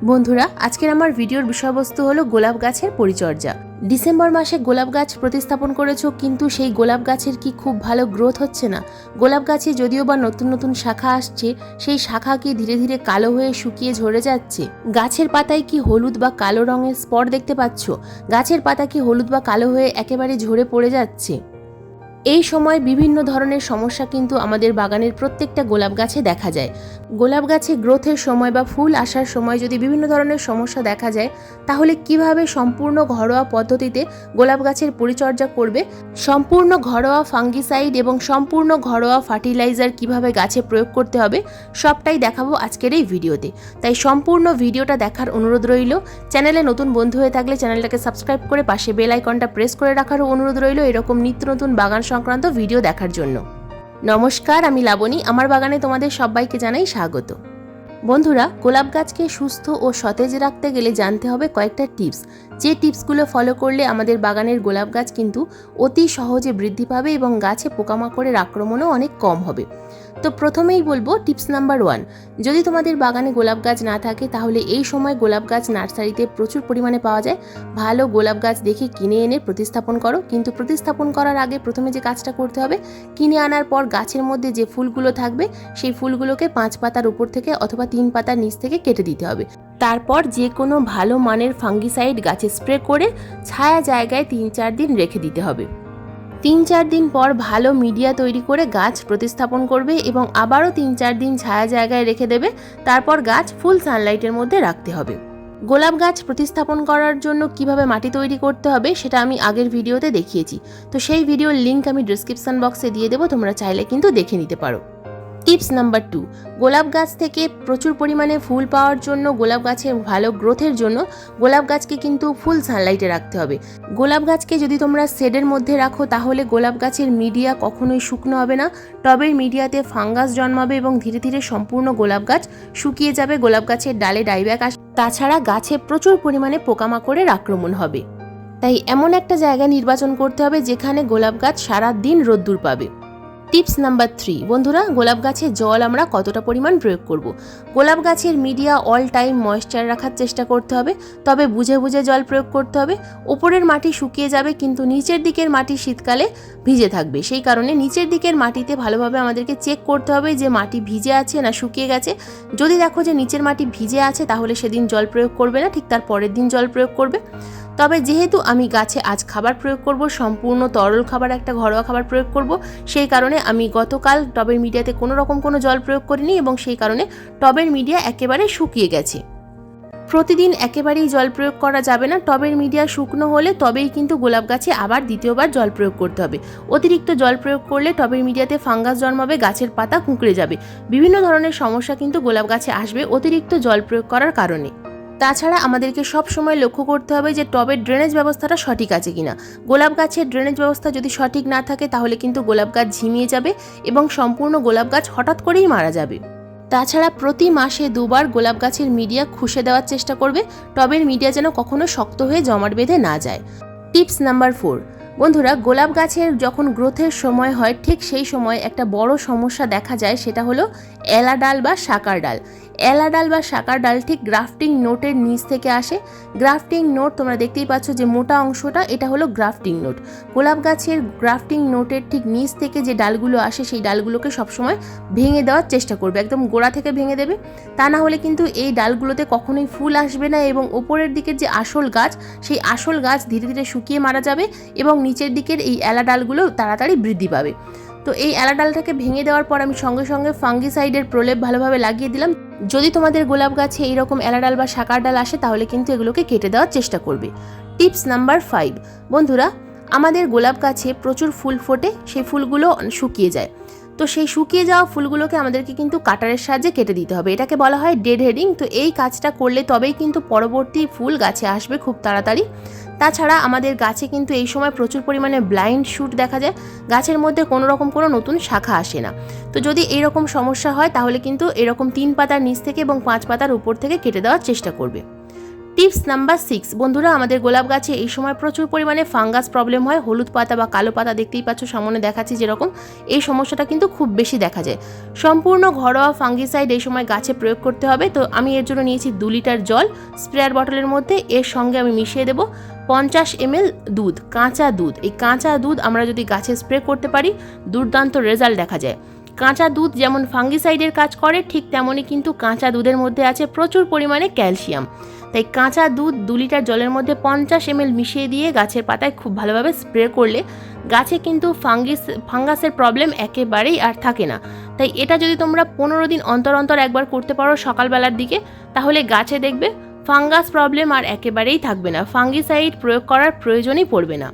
বন্ধুরা, আজকের আমার ভিডিওর বিষয়বস্তু হলো গোলাপ গাছের পরিচর্যা। ডিসেম্বর মাসে গোলাপ গাছ প্রতিস্থাপন করেছো, কিন্তু সেই গোলাপ গাছের কি খুব ভালো গ্রোথ হচ্ছে না? গোলাপ গাছে যদিও বা নতুন নতুন শাখা আসছে, সেই শাখা কি ধীরে ধীরে কালো হয়ে শুকিয়ে ঝরে যাচ্ছে? গাছের পাতায় কি হলুদ বা কালো রঙের স্পট দেখতে পাচ্ছ? গাছের পাতা কি হলুদ বা কালো হয়ে একেবারে ঝরে পড়ে যাচ্ছে? এই সময় বিভিন্ন ধরনের সমস্যা কিন্তু আমাদের বাগানের প্রত্যেকটা গোলাপ গাছে দেখা যায়। গোলাপ গাছে গ্রোথের সময় বা ফুল আসার সময় যদি বিভিন্ন ধরনের সমস্যা দেখা যায়, তাহলে কিভাবে সম্পূর্ণ ঘরোয়া পদ্ধতিতে গোলাপ গাছের পরিচর্যা করবে, সম্পূর্ণ ঘরোয়া ফাঙ্গিসাইড এবং সম্পূর্ণ ঘরোয়া ফার্টিলাইজার কিভাবে গাছে প্রয়োগ করতে হবে, সবটাই দেখাবো আজকের এই ভিডিওতে। তাই সম্পূর্ণ ভিডিওটা দেখার অনুরোধ রইল। চ্যানেলে নতুন বন্ধু হয়ে থাকলে চ্যানেলটাকে সাবস্ক্রাইব করে পাশে বেল আইকনটা প্রেস করে রাখারও অনুরোধ রইল এরকম নিত্য নতুন বাগান সংক্রান্ত ভিডিও দেখার জন্য। নমস্কার, আমি লাবণী। আমার বাগানে তোমাদের সবাইকে জানাই স্বাগত। বন্ধুরা, গোলাপ গাছকে সুস্থ ও সতেজ রাখতে গেলে জানতে হবে কয়েকটা টিপস, যে টিপসগুলো ফলো করলে আমাদের বাগানের গোলাপ গাছ কিন্তু অতি সহজে বৃদ্ধি পাবে এবং গাছে পোকামাকড়ের আক্রমণও অনেক কম হবে। তো প্রথমেই বলবো টিপস নাম্বার 1। যদি তোমাদের বাগানে গোলাপ গাছ না থাকে, তাহলে এই সময় গোলাপ গাছ নার্সারিতে প্রচুর পরিমাণে পাওয়া যায়। ভালো গোলাপ গাছ দেখে কিনে এনে প্রতিস্থাপন করো। কিন্তু প্রতিস্থাপন করার আগে প্রথমে যে কাজটা করতে হবে, কিনে আনার পর গাছের মধ্যে যে ফুলগুলো থাকবে সেই ফুলগুলোকে 5 পাতার উপর থেকে অথবা 3 পাতার নিচ থেকে কেটে দিতে হবে। তারপর যে কোনো ভালো মানের ফাঙ্গিসাইড গাছে স্প্রে করে ছায়া জায়গায় 3-4 দিন রেখে দিতে হবে। 3-4 দিন পর ভালো মিডিয়া তৈরি করে গাছ প্রতিস্থাপন করবে এবং আবারও 3-4 দিন ছায়া জায়গায় রেখে দেবে। তারপর গাছ ফুল সানলাইটের মধ্যে রাখতে হবে। গোলাপ গাছ প্রতিস্থাপন করার জন্য কিভাবে মাটি তৈরি করতে হবে সেটা আমি আগের ভিডিওতে দেখিয়েছি। তো সেই ভিডিওর লিঙ্ক আমি ডেসক্রিপশন বক্সে দিয়ে দেবো, তোমরা চাইলে কিন্তু দেখে নিতে পারো। Tips number 2। গোলাপ গাছ থেকে প্রচুর পরিমাণে ফুল পাওয়ার জন্য, গোলাপ গাছের ভালো গ্রোথের জন্য গোলাপ গাছকে কিন্তু ফুল সানলাইটে রাখতে হবে। গোলাপ গাছকে যদি তোমরা শেডের মধ্যে রাখো, তাহলে গোলাপ গাছের মিডিয়া কখনোই শুকনো হবে না। টবের মিডিয়াতে ফাঙ্গাস জন্মাবে এবং ধীরে ধীরে সম্পূর্ণ গোলাপ গাছ শুকিয়ে যাবে। গোলাপ গাছের ডালে ডাইব্যাক আসবে। তাছাড়া গাছে প্রচুর পরিমাণে পোকামাকড়ের আক্রমণ হবে। তাই এমন একটা জায়গা নির্বাচন করতে হবে যেখানে গোলাপ গাছ সারা দিন রোদ্দুর পাবে। Tips number 3। বন্ধুরা, গোলাপ গাছে জল আমরা কতটা পরিমাণ প্রয়োগ করব? গোলাপ গাছের মিডিয়া অল টাইম ময়েশ্চার রাখার চেষ্টা করতে হবে, তবে বুঝে বুঝে জল প্রয়োগ করতে হবে। উপরের মাটি শুকিয়ে যাবে কিন্তু নিচের দিকের মাটি শীতকালে ভিজে থাকবে। সেই কারণে নিচের দিকের মাটিতে ভালোভাবে আমাদেরকে চেক করতে হবে যে মাটি ভিজে আছে না শুকিয়ে গেছে। যদি দেখো যে নিচের মাটি ভিজে আছে, তাহলে সেদিন জল প্রয়োগ করবে না, ঠিক তার পরের দিন জল প্রয়োগ করবে। তবে যেহেতু আমি গাছে আজ খাবার প্রয়োগ করব, সম্পূর্ণ তরল খাবার, একটা ঘরোয়া খাবার প্রয়োগ করব, সেই কারণে আমি গতকাল টবের মিডিয়াতে কোনো জল প্রয়োগ করিনি এবং সেই কারণে টবের মিডিয়া একেবারে শুকিয়ে গেছে। প্রতিদিন একেবারেই জল প্রয়োগ করা যাবে না। টবের মিডিয়া শুকনো হলে তবেই কিন্তু গোলাপ গাছে আবার দ্বিতীয়বার জল প্রয়োগ করতে হবে। অতিরিক্ত জল প্রয়োগ করলে টবের মিডিয়াতে ফাঙ্গাস জন্মাবে, গাছের পাতা কুঁকড়ে যাবে। বিভিন্ন ধরনের সমস্যা কিন্তু গোলাপ গাছে আসবে অতিরিক্ত জল প্রয়োগ করার কারণে। তাছাড়া আমাদেরকে সব সময় লক্ষ্য করতে হবে যে টবের ড্রেনেজ ব্যবস্থাটা সঠিক আছে কিনা। গোলাপ গাছের ড্রেনেজ ব্যবস্থা যদি সঠিক না থাকে, তাহলে কিন্তু গোলাপ গাছ ঝিমিয়ে যাবে এবং সম্পূর্ণ গোলাপ গাছ হঠাৎ করেই মারা যাবে। তাছাড়া প্রতি মাসে 2 বার গোলাপ গাছের মিডিয়া খুশে দেওয়ার চেষ্টা করবে। টবের মিডিয়া যেন কখনো শক্ত হয়ে জমাট বেঁধে না যায়। Tips number 4। বন্ধুরা, গোলাপ গাছের যখন গ্রোথের সময় হয়, ঠিক সেই সময় একটা বড় সমস্যা দেখা যায়, সেটা হলো এলা ডাল বা শাকার ডাল। এলা ডাল বা শাকার ডাল ঠিক গ্রাফটিং নোটের নিচ থেকে আসে। গ্রাফটিং নোট তোমরা দেখতেই পাচ্ছ যে মোটা অংশটা, এটা হলো গ্রাফটিং নোট। গোলাপ গাছের গ্রাফটিং নোটের ঠিক নিচ থেকে যে ডালগুলো আসে, সেই ডালগুলোকে সবসময় ভেঙে দেওয়ার চেষ্টা করবে, একদম গোড়া থেকে ভেঙে দেবে। তা না হলে কিন্তু এই ডালগুলোতে কখনোই ফুল আসবে না এবং ওপরের দিকের যে আসল গাছ, সেই আসল গাছ ধীরে ধীরে শুকিয়ে মারা যাবে এবং নিচের দিকের এই এলা ডালগুলো তাড়াতাড়ি বৃদ্ধি পাবে। তো এই এলা ডালটাকে ভেঙে দেওয়ার পর আমি সঙ্গে সঙ্গে ফাঙ্গিসাইডের প্রলেপ ভালোভাবে লাগিয়ে দিলাম। যদি তোমাদের গোলাপ গাছে এইরকম এলা ডাল বা শাকার ডাল আসে, তাহলে কিন্তু এগুলোকে কেটে দেওয়ার চেষ্টা করবে। Tips number 5। বন্ধুরা, আমাদের গোলাপ গাছে প্রচুর ফুল ফোটে, সেই ফুলগুলো শুকিয়ে যায়। তো সেই শুকিয়ে যাওয়া ফুলগুলোকে আমাদেরকে কিন্তু কাটারের সাহায্যে কেটে দিতে হবে। এটাকে বলা হয় ডেড হেডিং। তো এই কাজটা করলে তবেই কিন্তু পরবর্তী ফুল গাছে আসবে খুব তাড়াতাড়ি। তাছাড়া আমাদের গাছে কিন্তু এই সময় প্রচুর পরিমাণে ব্লাইন্ড শুট দেখা যায়, গাছের মধ্যে কোনো নতুন শাখা আসে না। তো যদি এইরকম সমস্যা হয়, তাহলে কিন্তু এরকম 3 পাতার নিচ থেকে এবং 5 পাতার উপর থেকে কেটে দেওয়ার চেষ্টা করবে। টিপস নাম্বার 6, বন্ধুরা আমাদের গোলাপ গাছে এই সময় প্রচুর পরিমাণে ফাঙ্গাস প্রবলেম হয়। হলুদ পাতা বা কালো পাতা দেখতেই পাচ্ছ, সামনে দেখাচ্ছি যেরকম, এই সমস্যাটা কিন্তু খুব বেশি দেখা যায়। সম্পূর্ণ ঘরোয়া ফাঙ্গিসাইড এই সময় গাছে প্রয়োগ করতে হবে। তো আমি এর জন্য নিয়েছি 2 লিটার জল স্প্রেয়ার বটলের মধ্যে। এর সঙ্গে আমি মিশিয়ে দেবো 50 ml দুধ, কাঁচা দুধ। এই কাঁচা দুধ আমরা যদি গাছে স্প্রে করতে পারি দুর্দান্ত রেজাল্ট দেখা যায়। কাঁচা দুধ যেমন ফাঙ্গিসাইডের কাজ করে, ঠিক তেমনই কিন্তু কাঁচা দুধের মধ্যে আছে প্রচুর পরিমাণে ক্যালসিয়াম। তাই কাঁচা দুধ 2 লিটার জলের মধ্যে 50 ml মিশিয়ে দিয়ে গাছের পাতায় খুব ভালোভাবে স্প্রে করলে গাছে কিন্তু ফাঙ্গাসের প্রবলেম একেবারেই আর থাকে না। তাই এটা যদি তোমরা 15 দিন অন্তর অন্তর একবার করতে পারো সকালবেলার দিকে, তাহলে গাছে দেখবে ফাঙ্গাস প্রবলেম আর একেবারেই থাকবে না। ফাঙ্গিসাইড প্রয়োগ করার প্রয়োজনই পড়বে না।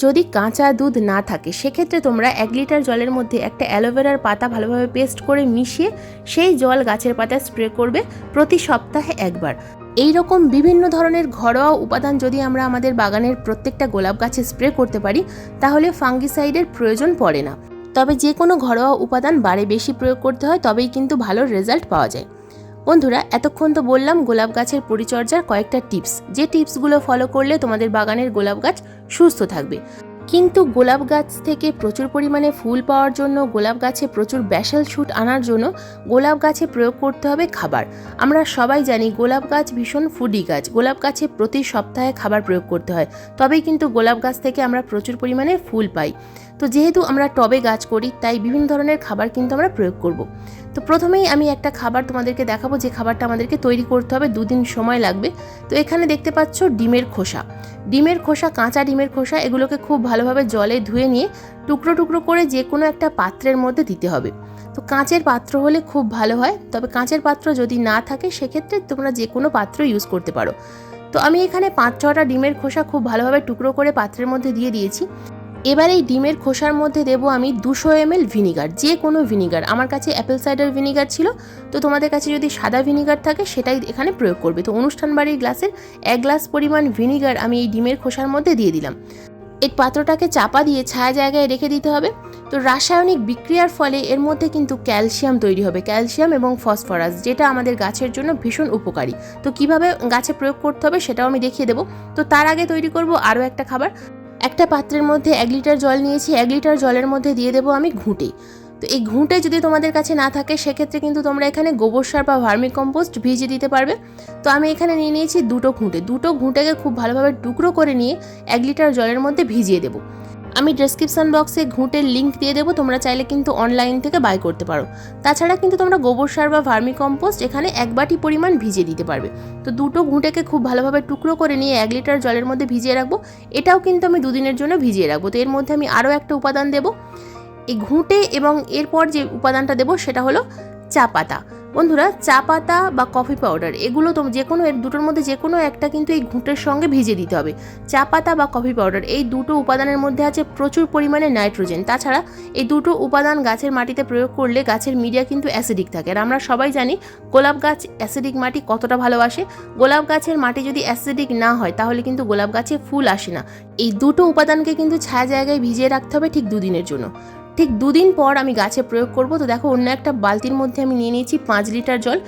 যদি কাঁচা দুধ না থাকে সেক্ষেত্রে তোমরা 1 লিটার জলের মধ্যে একটা অ্যালোভেরার পাতা ভালোভাবে পেস্ট করে মিশিয়ে সেই জল গাছের পাতায় স্প্রে করবে প্রতি সপ্তাহে একবার। এই রকম বিভিন্ন ধরনের ঘরোয়া উপাদান যদি আমরা আমাদের বাগানের প্রত্যেকটা গোলাপ গাছে স্প্রে করতে পারি তাহলে ফাঙ্গিসাইডের প্রয়োজন পড়ে না। তবে যে কোনো ঘরোয়া উপাদান বারে বেশি প্রয়োগ করতে হয়, তবেই কিন্তু ভালো রেজাল্ট পাওয়া যায়। বন্ধুরা এতক্ষণ তো বললাম গোলাপ গাছের পরিচর্যার কয়েকটা টিপস, যে টিপসগুলো ফলো করলে তোমাদের বাগানের গোলাপ গাছ সুস্থ থাকবে। কিন্তু গোলাপ গাছ থেকে প্রচুর পরিমাণে ফুল পাওয়ার জন্য, গোলাপ গাছে প্রচুর ব্যাসেল শুট আনার জন্য গোলাপ গাছে প্রয়োগ করতে হবে খাবার। আমরা সবাই জানি গোলাপ গাছ ভীষণ ফুডি গাছ। গোলাপ গাছে প্রতি সপ্তাহে খাবার প্রয়োগ করতে হয়, তবেই কিন্তু গোলাপ গাছ থেকে আমরা প্রচুর পরিমাণে ফুল পাই। তো যেহেতু আমরা টবে গাছ করি তাই বিভিন্ন ধরনের খাবার কিন্তু আমরা প্রয়োগ করব। তো প্রথমেই আমি একটা খাবার তোমাদেরকে দেখাবো, যে খাবারটা আমাদেরকে তৈরি করতে হবে, 2 দিন সময় লাগবে। তো এখানে দেখতে পাচ্ছ ডিমের খোসা। ডিমের খোসা, কাঁচা ডিমের খোসা, এগুলোকে খুব ভালোভাবে জলে ধুয়ে নিয়ে টুকরো টুকরো করে যে কোনো একটা পাত্রের মধ্যে দিতে হবে। তো কাঁচের পাত্র হলে খুব ভালো হয়, তবে কাঁচের পাত্র যদি না থাকে সেক্ষেত্রে তোমরা যে কোনো পাত্র ইউজ করতে পারো। তো আমি এখানে 5-6টা ডিমের খোসা খুব ভালোভাবে টুকরো করে পাত্রের মধ্যে দিয়ে দিয়েছি। এবার এই ডিমের খোসার মধ্যে দেবো আমি 200 ml ভিনিগার, যে কোনো ভিনিগার। আমার কাছে অ্যাপেল সাইডার ভিনিগার ছিল, তো তোমাদের কাছে যদি সাদা ভিনিগার থাকে সেটাই এখানে প্রয়োগ করবে। তো অনুষ্ঠান বাড়ির গ্লাসের 1 গ্লাস পরিমাণ ভিনিগার আমি এই ডিমের খোসার মধ্যে দিয়ে দিলাম। এই পাত্রটাকে চাপা দিয়ে ছায়া জায়গায় রেখে দিতে হবে। তো রাসায়নিক বিক্রিয়ার ফলে এর মধ্যে কিন্তু ক্যালসিয়াম তৈরি হবে, ক্যালসিয়াম এবং ফসফরাস, যেটা আমাদের গাছের জন্য ভীষণ উপকারী। তো কিভাবে গাছে প্রয়োগ করতে হবে সেটাও আমি দেখিয়ে দেবো। তো তার আগে তৈরি করব আরও একটা খাবার। একটা পাত্রের মধ্যে 1 লিটার জল নিয়েছি, 1 লিটার জলের মধ্যে দিয়ে দেবো আমি ঘুঁটে। তো এই ঘুঁটে যদি তোমাদের কাছে না থাকে সেক্ষেত্রে কিন্তু তোমরা এখানে গোবর সার বা ভার্মি কম্পোস্ট ভিজিয়ে দিতে পারবে। তো আমি এখানে নিয়ে নিয়েছি 2টো ঘুঁটে। 2টো ঘুঁটেকে খুব ভালোভাবে টুকরো করে নিয়ে 1 লিটার জলের মধ্যে ভিজিয়ে দেবো। আমি ডেসক্রিপশন বক্সে ঘুঁটের লিঙ্ক দিয়ে দেবো, তোমরা চাইলে কিন্তু অনলাইন থেকে বাই করতে পারো। তাছাড়া কিন্তু তোমরা গোবর সার বা ভার্মি কম্পোস্ট এখানে 1 বাটি পরিমাণ ভিজিয়ে দিতে পারবে। তো 2টো ঘুঁটেকে খুব ভালোভাবে টুকরো করে নিয়ে 1 লিটার জলের মধ্যে ভিজিয়ে রাখবো। এটাও কিন্তু আমি 2 দিনের জন্য ভিজিয়ে রাখবো। তো এর মধ্যে আমি আরও একটা উপাদান দেবো, এই ঘুঁটে, এবং এরপর যে উপাদানটা দেবো সেটা হলো চা পাতা। বন্ধুরা চা পাতা বা কফি পাউডার, এগুলো তো যে কোনো দুটোর মধ্যে যে কোনো একটা কিন্তু এই ঘুঁটের সঙ্গে ভিজিয়ে দিতে হবে। চা পাতা বা কফি পাউডার, এই 2টো উপাদানের মধ্যে আছে প্রচুর পরিমাণে নাইট্রোজেন। তাছাড়া এই 2টো উপাদান গাছের মাটিতে প্রয়োগ করলে গাছের মিডিয়া কিন্তু অ্যাসিডিক থাকে। আর আমরা সবাই জানি গোলাপ গাছ অ্যাসিডিক মাটি কতটা ভালোবাসে। গোলাপ গাছের মাটি যদি অ্যাসিডিক না হয় তাহলে কিন্তু গোলাপ গাছে ফুল আসে না। এই 2টো উপাদানকে কিন্তু ছায়া জায়গায় ভিজিয়ে রাখতে হবে ঠিক 2 দিনের জন্য। ঠিক 2 দিন পর আমি গাছে প্রয়োগ করব। তো দেখো অন্য একটা বালতির মধ্যে আমি নিয়ে নিয়েছি 5 লিটার জল।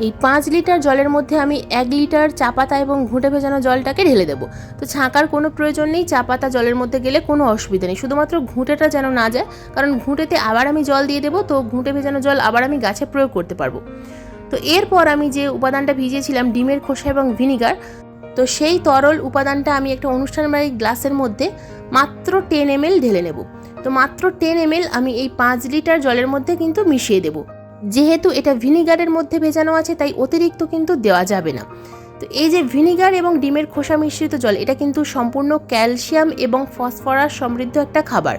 এই 5 লিটার জলের মধ্যে আমি 1 লিটার চা পাতা এবং ঘুঁটে ভেজানো জলটাকে ঢেলে দেবো। তো ছাঁকার কোনো প্রয়োজন নেই, চা পাতা জলের মধ্যে গেলে কোনো অসুবিধা নেই, শুধুমাত্র ঘুঁটেটা যেন না যায়, কারণ ঘুঁটেতে আবার আমি জল দিয়ে দেবো। তো ঘুঁটে ভেজানো জল আবার আমি গাছে প্রয়োগ করতে পারবো। তো এরপর আমি যে উপাদানটা ভিজিয়েছিলাম ডিমের খোসা এবং ভিনিগার, তো সেই তরল উপাদানটা আমি একটা অনুষ্ঠান বাড়ির গ্লাসের মধ্যে মাত্র 10 ml ঢেলে নেব। তো মাত্র 10 ml আমি এই 5 লিটার জলের মধ্যে কিন্তু মিশিয়ে দেব। যেহেতু এটা ভিনিগারের মধ্যে ভেজানো আছে তাই অতিরিক্ত কিন্তু দেওয়া যাবে না। তো এই যে ভিনিগার এবং ডিমের খোসা মিশ্রিত জল, এটা কিন্তু সম্পূর্ণ ক্যালসিয়াম এবং ফসফরাস সমৃদ্ধ একটা খাবার।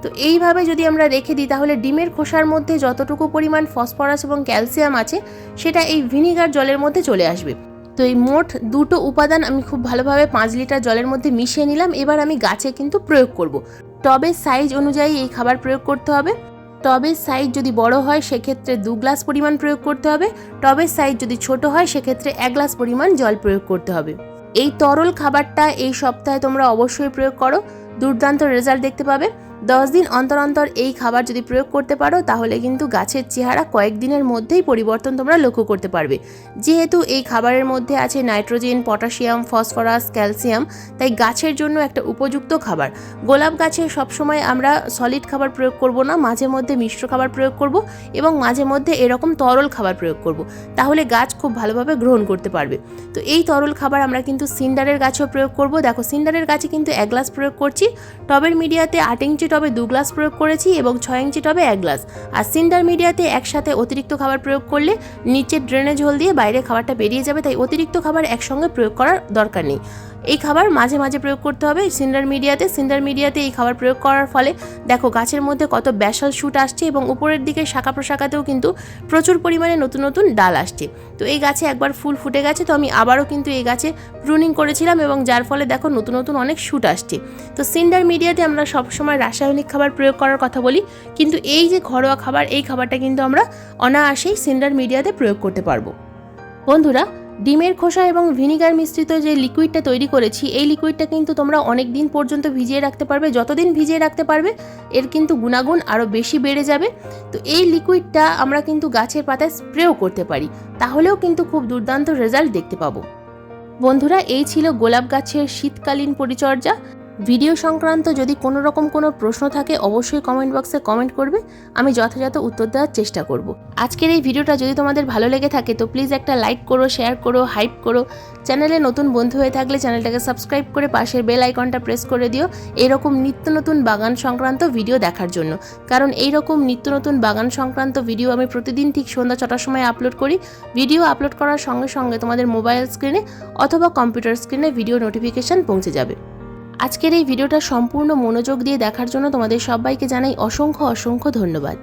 তো এইভাবে যদি আমরা রেখে দিই তাহলে ডিমের খোসার মধ্যে যতটুকু পরিমাণ ফসফরাস এবং ক্যালসিয়াম আছে সেটা এই ভিনিগার জলের মধ্যে চলে আসবে। তো এই মোট 2টো উপাদান আমি খুব ভালোভাবে 5 লিটার জলের মধ্যে মিশিয়ে নিলাম। এবার আমি গাছে কিন্তু প্রয়োগ করব। টবের সাইজ অনুযায়ী এই খাবার প্রয়োগ করতে হবে। টবের সাইজ যদি বড় হয় সেক্ষেত্রে 2 গ্লাস পরিমাণ প্রয়োগ করতে হবে। টবের সাইজ যদি ছোট হয় সেক্ষেত্রে 1 গ্লাস পরিমাণ জল প্রয়োগ করতে হবে। এই তরল খাবারটা এই সপ্তাহে তোমরা অবশ্যই প্রয়োগ করো, দুর্দান্ত রেজাল্ট দেখতে পাবে। 10 দিন অন্তর অন্তর এই খাবার যদি প্রয়োগ করতে পারো তাহলে কিন্তু গাছের চেহারা কয়েকদিনের মধ্যেই পরিবর্তন তোমরা লক্ষ্য করতে পারবে। যেহেতু এই খাবারের মধ্যে আছে নাইট্রোজেন, পটাশিয়াম, ফসফরাস, ক্যালসিয়াম, তাই গাছের জন্য একটা উপযুক্ত খাবার। গোলাপ গাছে সবসময় আমরা সলিড খাবার প্রয়োগ করব না, মাঝে মধ্যে মিশ্র খাবার প্রয়োগ করব এবং মাঝে মধ্যে এরকম তরল খাবার প্রয়োগ করব, তাহলে গাছ খুব ভালোভাবে গ্রহণ করতে পারবে। তো এই তরল খাবার আমরা কিন্তু সিন্ডারের গাছেও প্রয়োগ করব। দেখো সিন্ডারের গাছে কিন্তু 1 গ্লাস প্রয়োগ করছি, টবের মিডিয়াতে 8 ইঞ্চি টবে 2 গ্লাস প্রয়োগ করেছি এবং 6 ইঞ্চি টবে 1 গ্লাস। আর সিন্ডার মিডিয়াতে একসাথে অতিরিক্ত খাবার প্রয়োগ করলে নিচের ড্রেনেজ হোল দিয়ে বাইরে খাবারটা বেরিয়ে যাবে, তাই অতিরিক্ত খাবার একসঙ্গে প্রয়োগ করার দরকার নেই। এই খাবার মাঝে মাঝে প্রয়োগ করতে হবে সিন্ডার মিডিয়াতে এই খাবার প্রয়োগ করার ফলে দেখো গাছের মধ্যে কত ব্যাসাল শুট আসছে এবং উপরের দিকে শাখা প্রশাখাতেও কিন্তু প্রচুর পরিমাণে নতুন নতুন ডাল আসছে। তো এই গাছে একবার ফুল ফুটে গেছে, তো আমি আবারও কিন্তু এই গাছে প্রুনিং করেছিলাম এবং যার ফলে দেখো নতুন নতুন অনেক শুট আসছে। তো সিন্ডার মিডিয়াতে আমরা সবসময় রাসায়নিক খাবার প্রয়োগ করার কথা বলি, কিন্তু এই যে ঘরোয়া খাবার, এই খাবারটা কিন্তু আমরা অনায়াসেই সিন্ডার মিডিয়াতে প্রয়োগ করতে পারবো। বন্ধুরা, ডিমের খোসা এবং ভিনিগার মিশ্রিত যে লিকুইডটা তৈরি করেছি, এই লিকুইডটা কিন্তু তোমরা অনেক দিন পর্যন্ত ভিজিয়ে রাখতে পারবে। যতদিন ভিজিয়ে রাখতে পারবে এর কিন্তু গুণাগুণ আরও বেশি বেড়ে যাবে। তো এই লিকুইডটা আমরা কিন্তু গাছের পাতায় স্প্রেও করতে পারি, তাহলেও কিন্তু খুব দুর্দান্ত রেজাল্ট দেখতে পাবো। বন্ধুরা, এই ছিল গোলাপ গাছের শীতকালীন পরিচর্যা। ভিডিও সংক্রান্ত যদি কোনো রকম কোনো প্রশ্ন থাকে অবশ্যই কমেন্ট বক্সে কমেন্ট করবে, আমি যথাযথ উত্তর দেওয়ার চেষ্টা করব। আজকের এই ভিডিওটা যদি তোমাদের ভালো লেগে থাকে তো প্লিজ একটা লাইক করো, শেয়ার করো, হাইপ করো। চ্যানেলে নতুন বন্ধু হয়ে থাকলে চ্যানেলটাকে সাবস্ক্রাইব করে পাশের বেল আইকনটা প্রেস করে দিও এরকম নিত্য নতুন বাগান সংক্রান্ত ভিডিও দেখার জন্য। কারণ এইরকম নিত্য নতুন বাগান সংক্রান্ত ভিডিও আমি প্রতিদিন ঠিক সন্ধ্যা 6টার সময় আপলোড করি। ভিডিও আপলোড করার সঙ্গে সঙ্গে তোমাদের মোবাইল স্ক্রিনে অথবা কম্পিউটার স্ক্রিনে ভিডিও নোটিফিকেশান পৌঁছে যাবে। আজকের এই ভিডিওটা সম্পূর্ণ মনোযোগ দিয়ে দেখার জন্য তোমাদের সবাইকে জানাই অসংখ্য অসংখ্য ধন্যবাদ।